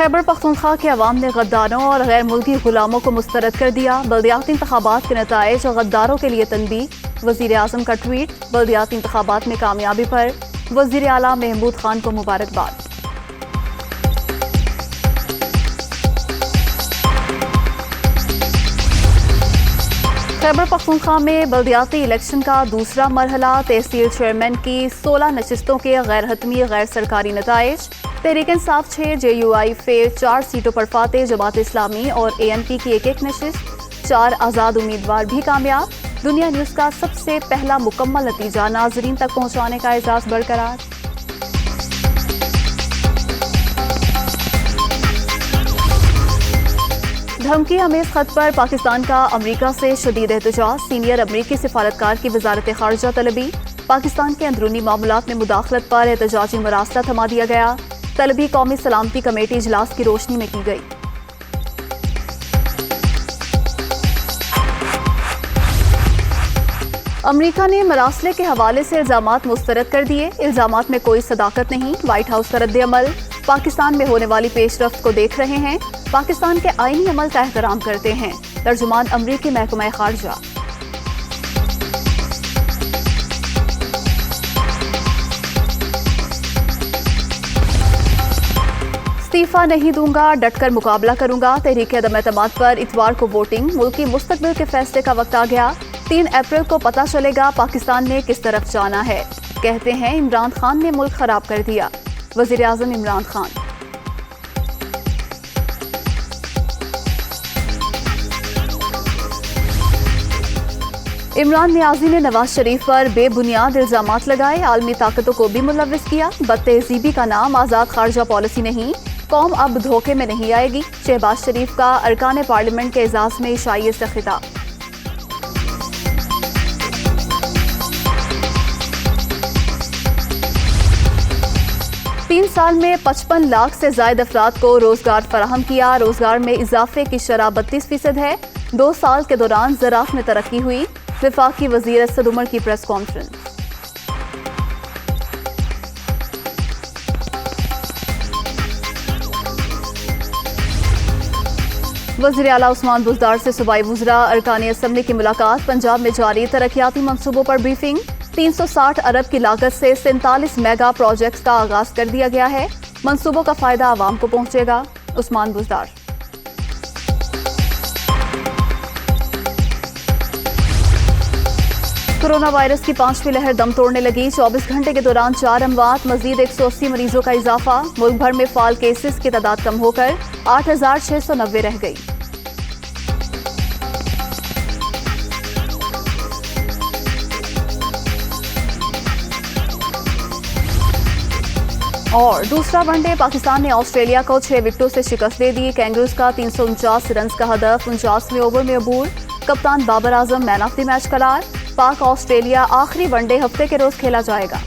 खैबर पख्तूनख्वा के अवाम ने गद्दारों और गैर मुल्की गुलामों को मुस्तरद कर दिया। बल्दियाती इंतखाबात के नताइज गद्दारों के लिए तनबीह। वज़ीर आज़म का ट्वीट। बल्दियाती इंतखाबात में कामयाबी पर वज़ीर आला महमूद खान को मुबारकबाद। खैबर पख्तूनख्वा में बल्दियाती इलेक्शन का दूसरा मरहला। तहसील चेयरमैन की 16 नशिस्तों के गैर हतमी गैर सरकारी नताइज। तहरीक इंसाफ 6, JUI फेल 4 सीटों पर फातेह। जमात इस्लामी और ANP की एक नशिस्त। 4 आज़ाद उम्मीदवार भी कामयाब। दुनिया न्यूज़ का सबसे पहला मुकम्मल नतीजा नाजरीन तक पहुँचाने का एजाज़ बरकरार। धमकी अमेज खत पर पाकिस्तान का अमरीका से शदीद एहतजाज। सीनियर अमरीकी सिफारतकार की वजारत खारजा तलबी। पाकिस्तान के अंदरूनी मामलात में मुदाखलत पर एहतजाजी मरासला थमा दिया गया। तलबी कौमी सलामती कमेटी इजलास की रोशनी में की गई। अमरीका ने मरासले के हवाले से इल्जामात मुस्तरद कर दिए। इल्जामात में कोई सदाकत नहीं। व्हाइट हाउस का रद्द-ए-अमल। पाकिस्तान में होने वाली पेशरफ्त को देख रहे हैं। पाकिस्तान के आईनी अमल का एहतराम करते हैं। तर्जुमान अमरीकी महकमा खारजा। इस्तीफा नहीं दूंगा, डटकर मुकाबला करूंगा। तहरीक अदम एतमाद पर इतवार को वोटिंग। मुल्क की मुस्तकबिल के फैसले का वक्त आ गया। 3 अप्रैल को पता चलेगा पाकिस्तान ने किस तरफ जाना है। कहते हैं इमरान खान ने मुल्क खराब कर दिया। वज़ीर आज़म इमरान खान। इमरान नियाजी ने नवाज शरीफ पर बेबुनियाद इल्जामात लगाए। आलमी ताकतों को भी मुलव्विस किया। बदतहजीबी का नाम आज़ाद खारजा पॉलिसी नहीं। कौम अब धोखे में नहीं आएगी। शहबाज शरीफ का अरकान पार्लियामेंट के एजाज में ईशाइये से खिताब। तीन साल में 55 लाख से ज्यादा अफराद को रोजगार फराहम किया। रोजगार में इजाफे की शरह 32% है। 2 साल के दौरान ज़राअत में तरक्की हुई। वफाकी वज़ीर असद उमर की प्रेस कॉन्फ्रेंस। वज़ीर आला उस्मान बुज़दार से सूबाई वुज़रा अरकान असम्बली की मुलाकात। पंजाब में जारी तरक्याती मंसूबों पर ब्रीफिंग। 360 अरब की लागत से 47 मेगा प्रोजेक्ट्स का आगाज कर दिया गया है। मंसूबों का फायदा आवाम को पहुंचेगा। उस्मान बुज़दार। कोरोना वायरस की 5वीं लहर दम तोड़ने लगी। 24 घंटे के दौरान 4 अमवात। मजीद 180 मरीजों का इजाफा। मुल्क भर में फाल केसेस की तादाद कम होकर 8690 रह गई। और दूसरा वनडे पाकिस्तान ने ऑस्ट्रेलिया को 6 विकेटों से शिकस्त दे दी। कैंगरूज का 349 रन का हदफ 49वें ओवर में अबूर। कप्तान Babar Azam man of the match करार। पाक ऑस्ट्रेलिया आखिरी वनडे हफ्ते के रोज खेला जाएगा।